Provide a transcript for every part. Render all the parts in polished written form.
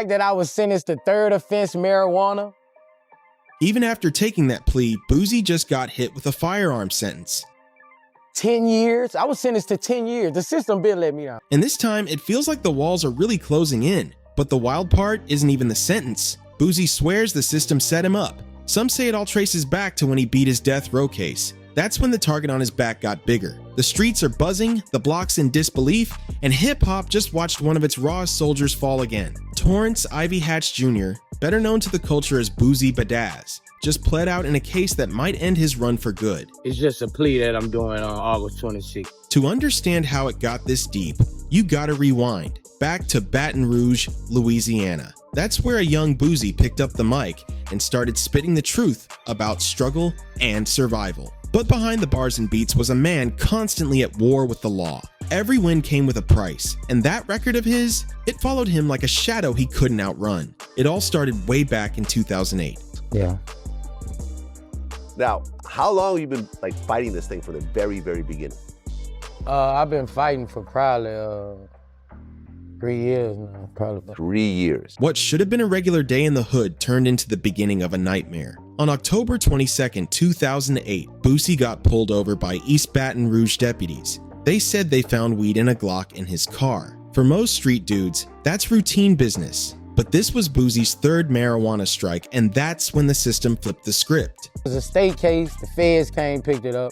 That I was sentenced to third offense marijuana. Even after taking that plea, Boosie just got hit with a firearm sentence. 10 years? I was sentenced to 10 years. The system been let me down. And this time, it feels like the walls are really closing in. But the wild part isn't even the sentence. Boosie swears the system set him up. Some say it all traces back to when he beat his death row case. That's when the target on his back got bigger. The streets are buzzing, the block's in disbelief, and hip-hop just watched one of its rawest soldiers fall again. Torrance Ivy Hatch Jr., better known to the culture as Boosie Badazz, just pled out in a case that might end his run for good. It's just a plea that I'm doing on August 26th. To understand how it got this deep, you gotta rewind, back to Baton Rouge, Louisiana. That's where a young Boosie picked up the mic and started spitting the truth about struggle and survival. But behind the bars and beats was a man constantly at war with the law. Every win came with a price, and that record of his, it followed him like a shadow he couldn't outrun. It all started way back in 2008. Yeah. Now, how long have you been fighting this thing from the very, very beginning? I've been fighting for probably 3 years now, probably. 3 years. What should have been a regular day in the hood turned into the beginning of a nightmare. On October 22nd, 2008, Boosie got pulled over by East Baton Rouge deputies. They said they found weed in a Glock in his car. For most street dudes, that's routine business. But this was Boosie's third marijuana strike, and that's when the system flipped the script. It was a state case. The feds came, picked it up.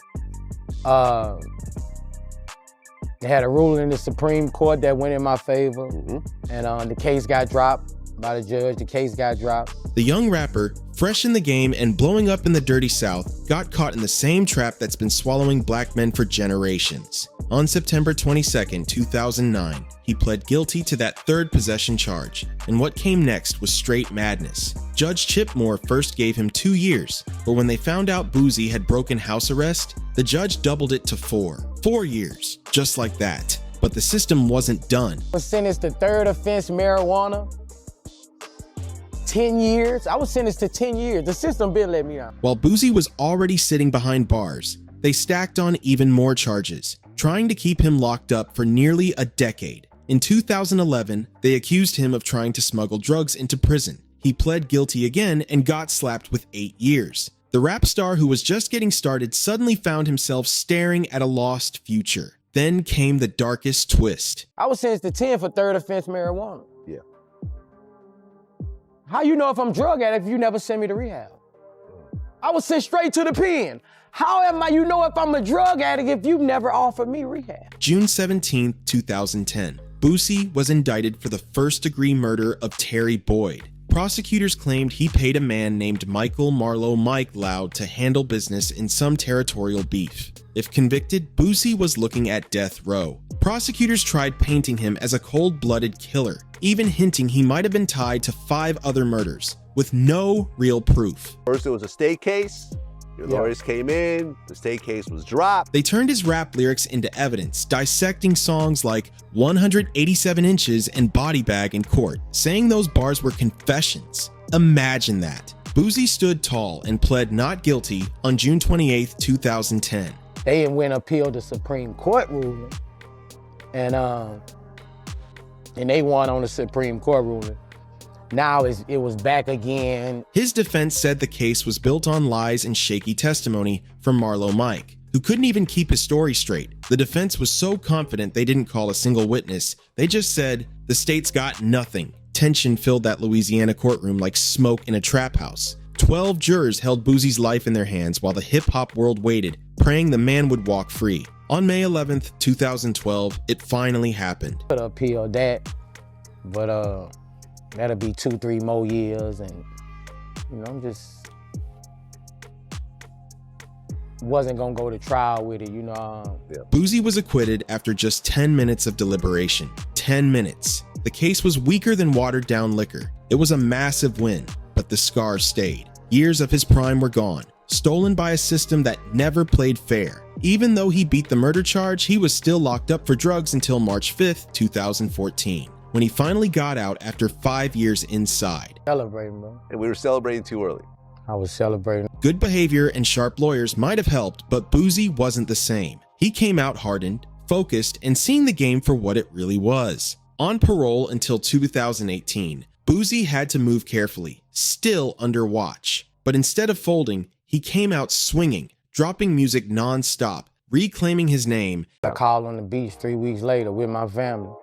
They had a ruling in the Supreme Court that went in my favor, and the case got dropped by the judge. The case got dropped. The young rapper, fresh in the game and blowing up in the dirty South, got caught in the same trap that's been swallowing black men for generations. On September 22nd, 2009, he pled guilty to that third possession charge, and what came next was straight madness. Judge Chip Moore first gave him 2 years, but when they found out Boosie had broken house arrest, the judge doubled it to 4 years, just like that. But the system wasn't done. I was sentenced to third offense marijuana. 10 years? I was sentenced to 10 years. The system been let me down. While Boosie was already sitting behind bars, they stacked on even more charges, trying to keep him locked up for nearly a decade. In 2011, they accused him of trying to smuggle drugs into prison. He pled guilty again and got slapped with 8 years. The rap star who was just getting started suddenly found himself staring at a lost future. Then came the darkest twist. I was sentenced to 10 for third offense marijuana. Yeah. How you know if I'm drug addict if you never send me to rehab? I was sent straight to the pen. How am I, you know if I'm a drug addict if you never offered me rehab? June 17, 2010. Boosie was indicted for the first-degree murder of Terry Boyd. Prosecutors claimed he paid a man named Michael Marlowe Mike Loud to handle business in some territorial beef. If convicted, Boosie was looking at death row. Prosecutors tried painting him as a cold-blooded killer, even hinting he might have been tied to 5 other murders, with no real proof. First, it was a state case. Your lawyers came in, the state case was dropped. They turned his rap lyrics into evidence, dissecting songs like 187 Inches and Body Bag in court, saying those bars were confessions. Imagine that. Boosie stood tall and pled not guilty on June 28, 2010. They went appeal the Supreme Court ruling, and they won on the Supreme Court ruling. Now it was back again. His defense said the case was built on lies and shaky testimony from Marlowe Mike, who couldn't even keep his story straight. The defense was so confident they didn't call a single witness. They just said, the state's got nothing. Tension filled that Louisiana courtroom like smoke in a trap house. 12 jurors held Boosie's life in their hands while the hip-hop world waited, praying the man would walk free. On May 11th, 2012, it finally happened. Could appeal that, but that'll be 2-3 more years, and I'm just wasn't gonna go to trial with it, Boosie was acquitted after just 10 minutes of deliberation. 10 minutes. The case was weaker than watered down liquor. It was a massive win, but the scars stayed. Years of his prime were gone, stolen by a system that never played fair. Even though he beat the murder charge, he was still locked up for drugs until March 5th, 2014. When he finally got out after 5 years inside. Celebrating, bro. And we were celebrating too early. I was celebrating. Good behavior and sharp lawyers might have helped, but Boosie wasn't the same. He came out hardened, focused, and seeing the game for what it really was. On parole until 2018, Boosie had to move carefully, still under watch. But instead of folding, he came out swinging, dropping music non-stop, reclaiming his name. I called on the beach 3 weeks later with my family.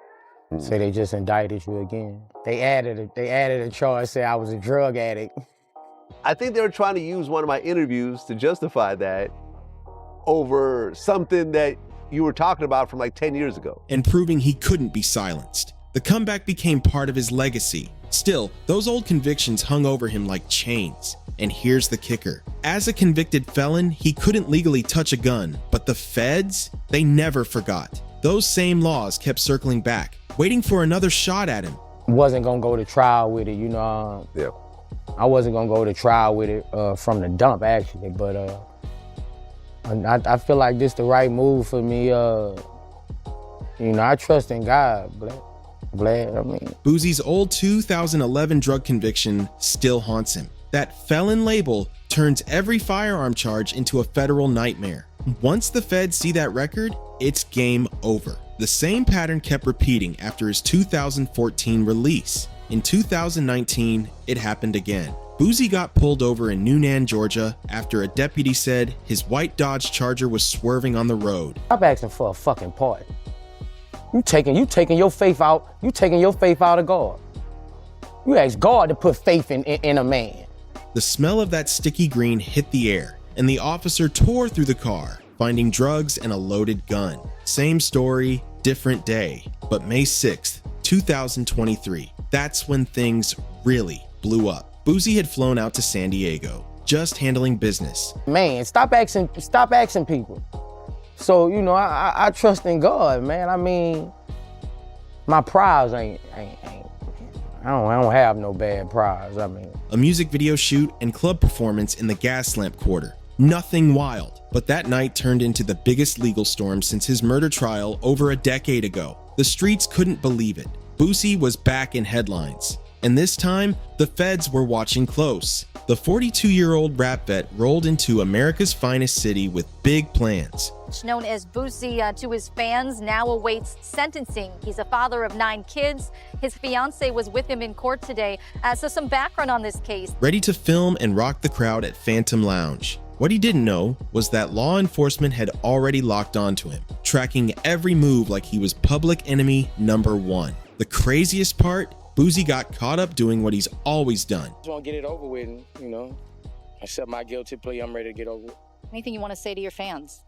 Say they just indicted you again. They added a charge, say I was a drug addict. I think they were trying to use one of my interviews to justify that over something that you were talking about from like 10 years ago. And proving he couldn't be silenced. The comeback became part of his legacy. Still, those old convictions hung over him like chains. And here's the kicker. As a convicted felon, he couldn't legally touch a gun, but the feds, they never forgot. Those same laws kept circling back, waiting for another shot at him. Wasn't gonna go to trial with it, you know. Yeah. I wasn't gonna go to trial with it from the dump, actually, but I feel like this the right move for me. You know, I trust in God, Vlad, I mean. Boosie's old 2011 drug conviction still haunts him. That felon label turns every firearm charge into a federal nightmare. Once the feds see that record, it's game over. The same pattern kept repeating after his 2014 release. In 2019, it happened again. Boosie got pulled over in Newnan, Georgia, after a deputy said his white Dodge Charger was swerving on the road. Stop asking for a fucking pardon. You taking your faith out. You taking your faith out of God. You ask God to put faith in a man. The smell of that sticky green hit the air, and the officer tore through the car, finding drugs and a loaded gun. Same story, different day. But May 6th, 2023, that's when things really blew up. Boosie had flown out to San Diego, just handling business. Man, stop asking people. So, you know, I trust in God, man. I mean, my prize I don't have no bad prize, I mean. A music video shoot and club performance in the Gaslamp Quarter. Nothing wild, but that night turned into the biggest legal storm since his murder trial over a decade ago. The streets couldn't believe it. Boosie was back in headlines. And this time, the feds were watching close. The 42-year-old rap vet rolled into America's finest city with big plans. Known as Boosie to his fans, now awaits sentencing. He's a father of 9 kids. His fiance was with him in court today. So some background on this case. Ready to film and rock the crowd at Phantom Lounge. What he didn't know was that law enforcement had already locked onto him, tracking every move like he was public enemy #1. The craziest part? Boosie got caught up doing what he's always done. Just want to get it over with, you know. Accept my guilty plea, I'm ready to get over it. Anything you want to say to your fans?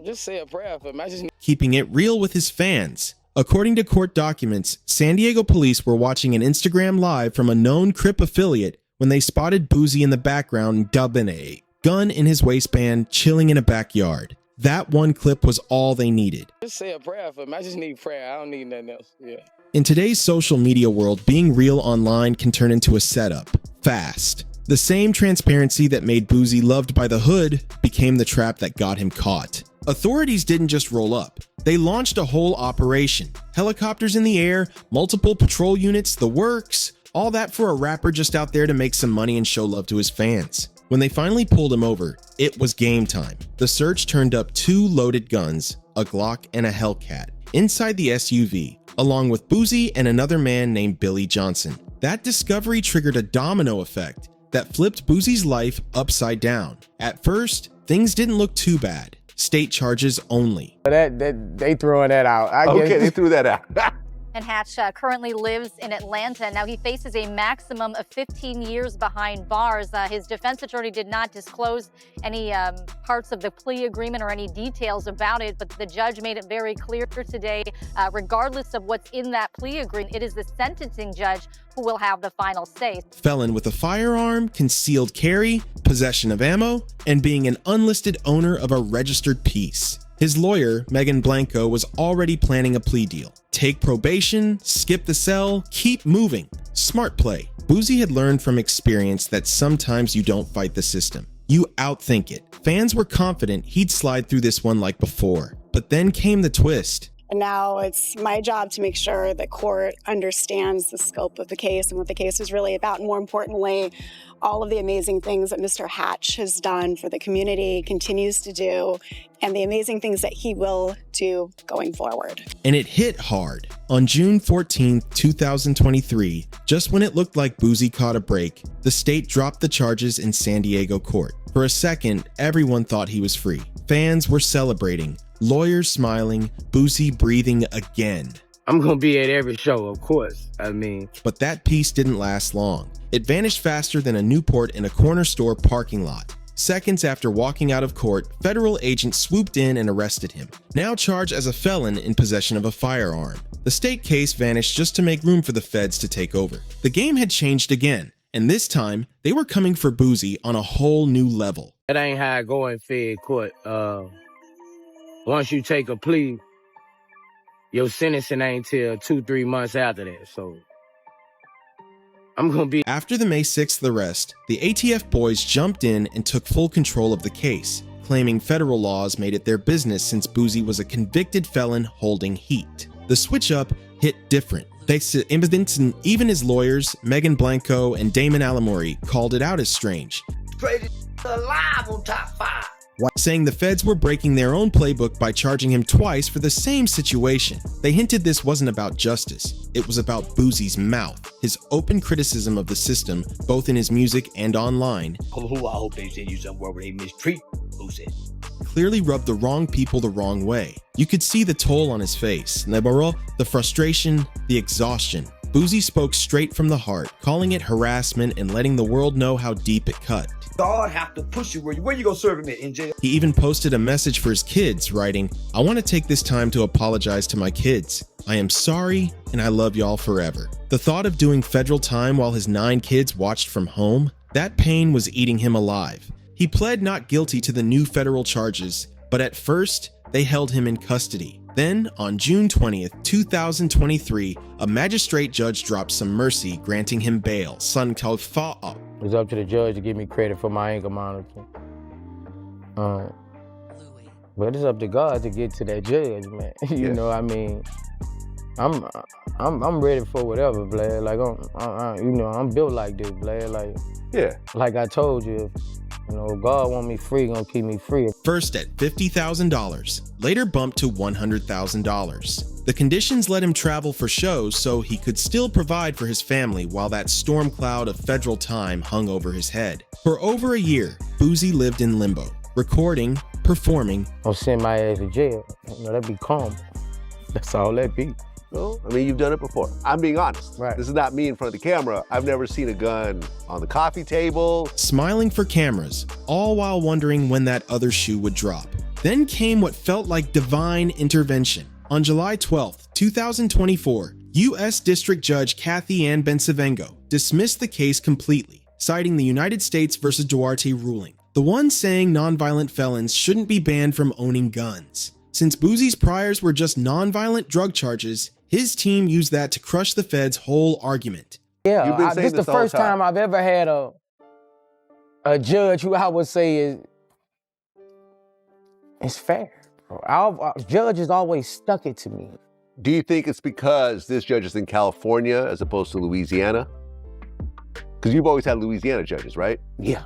Just say a prayer for me. Keeping it real with his fans. According to court documents, San Diego police were watching an Instagram live from a known Crip affiliate when they spotted Boosie in the background dubbing a gun in his waistband, chilling in a backyard. That one clip was all they needed. Just say a prayer for me. I just need prayer. I don't need nothing else. Yeah. In today's social media world, being real online can turn into a setup, fast. The same transparency that made Boosie loved by the hood became the trap that got him caught. Authorities didn't just roll up. They launched a whole operation. Helicopters in the air, multiple patrol units, the works, all that for a rapper just out there to make some money and show love to his fans. When they finally pulled him over, it was game time. The search turned up 2 loaded guns, a Glock and a Hellcat, inside the SUV, along with Boosie and another man named Billy Johnson. That discovery triggered a domino effect that flipped Boosie's life upside down. At first, things didn't look too bad. State charges only. They throwing that out. I Okay, guess. they threw that out. And Hatch currently lives in Atlanta. Now he faces a maximum of 15 years behind bars. His defense attorney did not disclose any parts of the plea agreement or any details about it, but the judge made it very clear today, regardless of what's in that plea agreement, it is the sentencing judge who will have the final say. Felon with a firearm, concealed carry, possession of ammo, and being an unlisted owner of a registered piece. His lawyer, Megan Blanco, was already planning a plea deal. Take probation, skip the cell, keep moving. Smart play. Boosie had learned from experience that sometimes you don't fight the system. You outthink it. Fans were confident he'd slide through this one like before. But then came the twist. And now it's my job to make sure that court understands the scope of the case and what the case is really about. And more importantly, all of the amazing things that Mr. Hatch has done for the community, continues to do, and the amazing things that he will do going forward. And it hit hard. On June 14, 2023, just when it looked like Boosie caught a break, the state dropped the charges in San Diego court. For a second, everyone thought he was free. Fans were celebrating, lawyers smiling, Boosie breathing again. I'm gonna be at every show, of course. But that peace didn't last long. It vanished faster than a Newport in a corner store parking lot. Seconds after walking out of court, federal agents swooped in and arrested him, now charged as a felon in possession of a firearm. The state case vanished just to make room for the feds to take over. The game had changed again, and this time, they were coming for Boosie on a whole new level. That ain't how I go in fed court. Once you take a plea, your sentencing ain't till 2-3 months after that, so I'm gonna be... After the May 6th arrest, the ATF boys jumped in and took full control of the case, claiming federal laws made it their business since Boosie was a convicted felon holding heat. The switch-up hit different. Thanks to evidence, and even his lawyers, Megan Blanco and Damon Alamori, called it out as strange. Greatest alive on Top 5. Saying the feds were breaking their own playbook by charging him twice for the same situation. They hinted this wasn't about justice. It was about Boosie's mouth, his open criticism of the system, both in his music and online. I hope they send you somewhere where they mistreat Boosie. Clearly rubbed the wrong people the wrong way. You could see the toll on his face, the frustration, the exhaustion. Boosie spoke straight from the heart, calling it harassment and letting the world know how deep it cut. God have to push you where you gonna serve him in jail? He even posted a message for his kids, writing, "I want to take this time to apologize to my kids. I am sorry, and I love y'all forever." The thought of doing federal time while his 9 kids watched from home, that pain was eating him alive. He pled not guilty to the new federal charges, but at first, they held him in custody. Then, on June 20th, 2023, a magistrate judge dropped some mercy, granting him bail. It was up to the judge to give me credit for my anger monitor. But it's up to God to get to that judge, man. You know, I mean, I'm ready for whatever, Vlad. Like, I'm built like this, Vlad. Like, yeah. Like I told you, if God want me free, gonna keep me free. First at $50,000, later bumped to $100,000. The conditions let him travel for shows so he could still provide for his family while that storm cloud of federal time hung over his head. For over a year, Boosie lived in limbo, recording, performing. I'll send my ass to jail. That'd be calm. That's all that be. Well, I mean, you've done it before. I'm being honest. Right. This is not me in front of the camera. I've never seen a gun on the coffee table. Smiling for cameras, all while wondering when that other shoe would drop. Then came what felt like divine intervention. On July 12, 2024, U.S. District Judge Kathy Ann Bensavengo dismissed the case completely, citing the United States v. Duarte ruling, the one saying nonviolent felons shouldn't be banned from owning guns. Since Boosie's priors were just nonviolent drug charges, his team used that to crush the feds' whole argument. Yeah, this is the first time I've ever had a judge who I would say is fair. Our judges always stuck it to me. Do you think it's because this judge is in California as opposed to Louisiana? Because you've always had Louisiana judges, right? Yeah.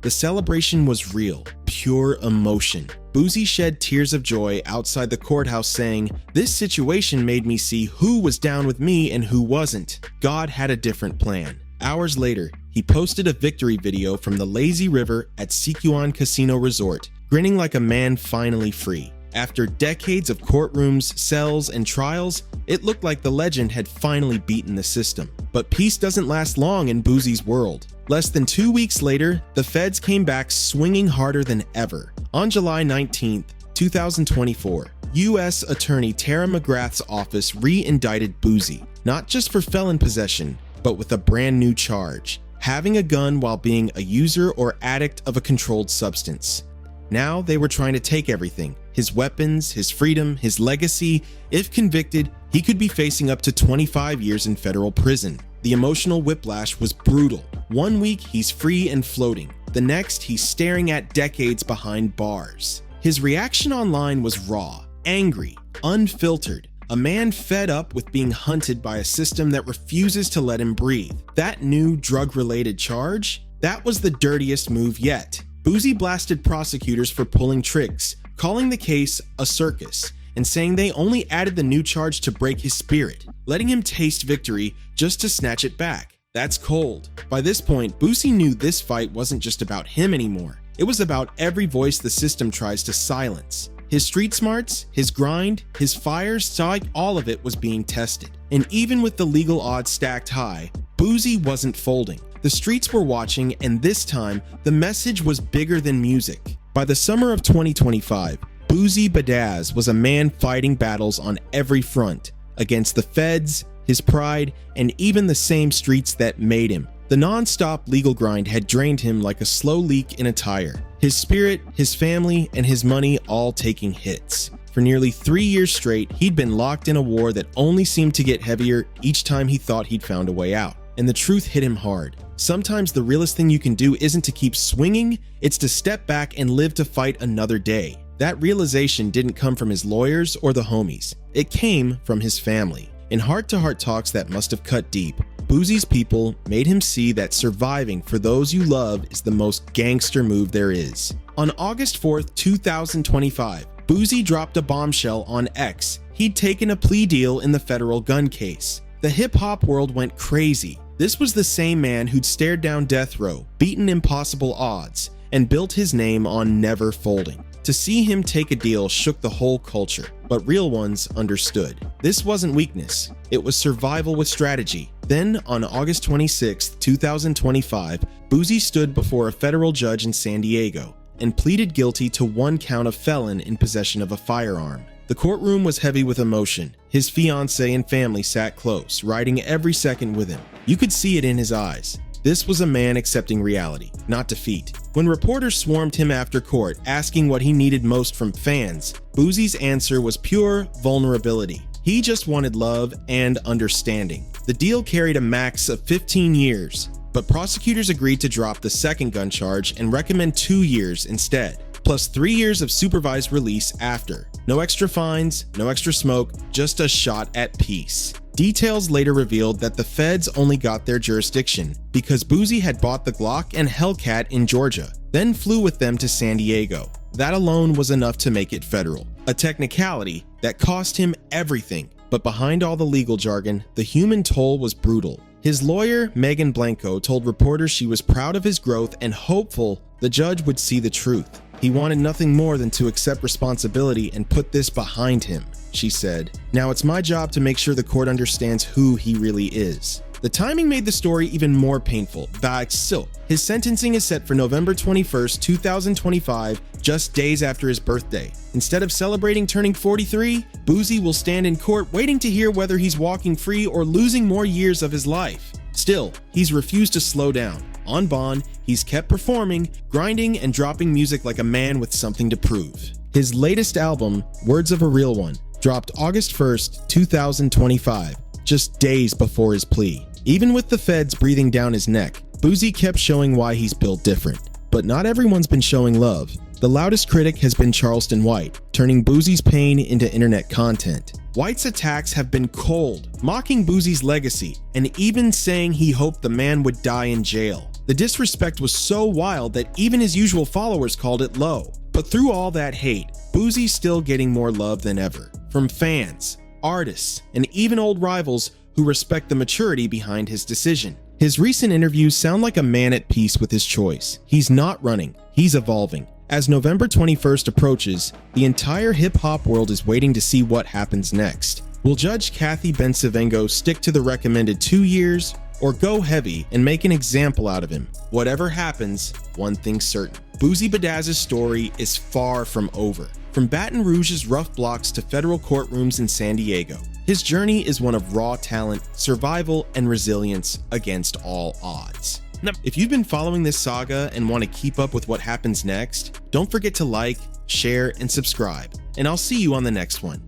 The celebration was real, pure emotion. Boosie shed tears of joy outside the courthouse saying, "This situation made me see who was down with me and who wasn't. God had a different plan." Hours later, he posted a victory video from the lazy river at Sicuan Casino Resort, grinning like a man finally free. After decades of courtrooms, cells, and trials, it looked like the legend had finally beaten the system. But peace doesn't last long in Boosie's world. Less than 2 weeks later, the feds came back swinging harder than ever. On July 19th, 2024, U.S. Attorney Tara McGrath's office re-indicted Boosie, not just for felon possession, but with a brand new charge: having a gun while being a user or addict of a controlled substance. Now they were trying to take everything: his weapons, his freedom, his legacy. If convicted, he could be facing up to 25 years in federal prison. The emotional whiplash was brutal. 1 week, he's free and floating. The next, he's staring at decades behind bars. His reaction online was raw, angry, unfiltered. A man fed up with being hunted by a system that refuses to let him breathe. That new drug-related charge? That was the dirtiest move yet. Boosie blasted prosecutors for pulling tricks, calling the case a circus, and saying they only added the new charge to break his spirit, letting him taste victory just to snatch it back. That's cold. By this point, Boosie knew this fight wasn't just about him anymore. It was about every voice the system tries to silence. His street smarts, his grind, his fires, all of it was being tested. And even with the legal odds stacked high, Boosie wasn't folding. The streets were watching, and this time, the message was bigger than music. By the summer of 2025, Boosie Badazz was a man fighting battles on every front, against the feds, his pride, and even the same streets that made him. The non-stop legal grind had drained him like a slow leak in a tire. His spirit, his family, and his money all taking hits. For nearly 3 years straight, he'd been locked in a war that only seemed to get heavier each time he thought he'd found a way out. And the truth hit him hard. Sometimes the realest thing you can do isn't to keep swinging, it's to step back and live to fight another day. That realization didn't come from his lawyers or the homies. It came from his family. In heart-to-heart talks that must have cut deep, Boosie's people made him see that surviving for those you love is the most gangster move there is. On August 4th, 2025, Boosie dropped a bombshell on X. He'd taken a plea deal in the federal gun case. The hip-hop world went crazy. This was the same man who'd stared down death row, beaten impossible odds, and built his name on never folding. To see him take a deal shook the whole culture, but real ones understood. This wasn't weakness, it was survival with strategy. Then, on August 26, 2025, Boosie stood before a federal judge in San Diego and pleaded guilty to 1 count of felon in possession of a firearm. The courtroom was heavy with emotion. His fiancée and family sat close, riding every second with him. You could see it in his eyes. This was a man accepting reality, not defeat. When reporters swarmed him after court, asking what he needed most from fans, Boosie's answer was pure vulnerability. He just wanted love and understanding. The deal carried a max of 15 years, but prosecutors agreed to drop the second gun charge and recommend 2 years instead, plus 3 years of supervised release after. No extra fines, no extra smoke, just a shot at peace. Details later revealed that the feds only got their jurisdiction because Boosie had bought the Glock and Hellcat in Georgia, then flew with them to San Diego. That alone was enough to make it federal, a technicality that cost him everything. But behind all the legal jargon, the human toll was brutal. His lawyer, Megan Blanco, told reporters she was proud of his growth and hopeful the judge would see the truth. He wanted nothing more than to accept responsibility and put this behind him, she said. Now it's my job to make sure the court understands who he really is. The timing made the story even more painful. So, his sentencing is set for November 21st, 2025, just days after his birthday. Instead of celebrating turning 43, Boosie will stand in court waiting to hear whether he's walking free or losing more years of his life. Still, he's refused to slow down. On bond, he's kept performing, grinding, and dropping music like a man with something to prove. His latest album, Words of a Real One, dropped August 1st, 2025, just days before his plea. Even with the feds breathing down his neck, Boosie kept showing why he's built different. But not everyone's been showing love. The loudest critic has been Charleston White, turning Boosie's pain into internet content. White's attacks have been cold, mocking Boosie's legacy, and even saying he hoped the man would die in jail. The disrespect was so wild that even his usual followers called it low. But through all that hate, Boosie's still getting more love than ever. From fans, artists, and even old rivals who respect the maturity behind his decision. His recent interviews sound like a man at peace with his choice. He's not running, he's evolving. As November 21st approaches, the entire hip-hop world is waiting to see what happens next. Will Judge Kathy Bensavengo stick to the recommended 2 years, or go heavy and make an example out of him? Whatever happens, one thing's certain. Boosie Badazz's story is far from over. From Baton Rouge's rough blocks to federal courtrooms in San Diego, his journey is one of raw talent, survival, and resilience against all odds. Now, if you've been following this saga and want to keep up with what happens next, don't forget to like, share, and subscribe, and I'll see you on the next one.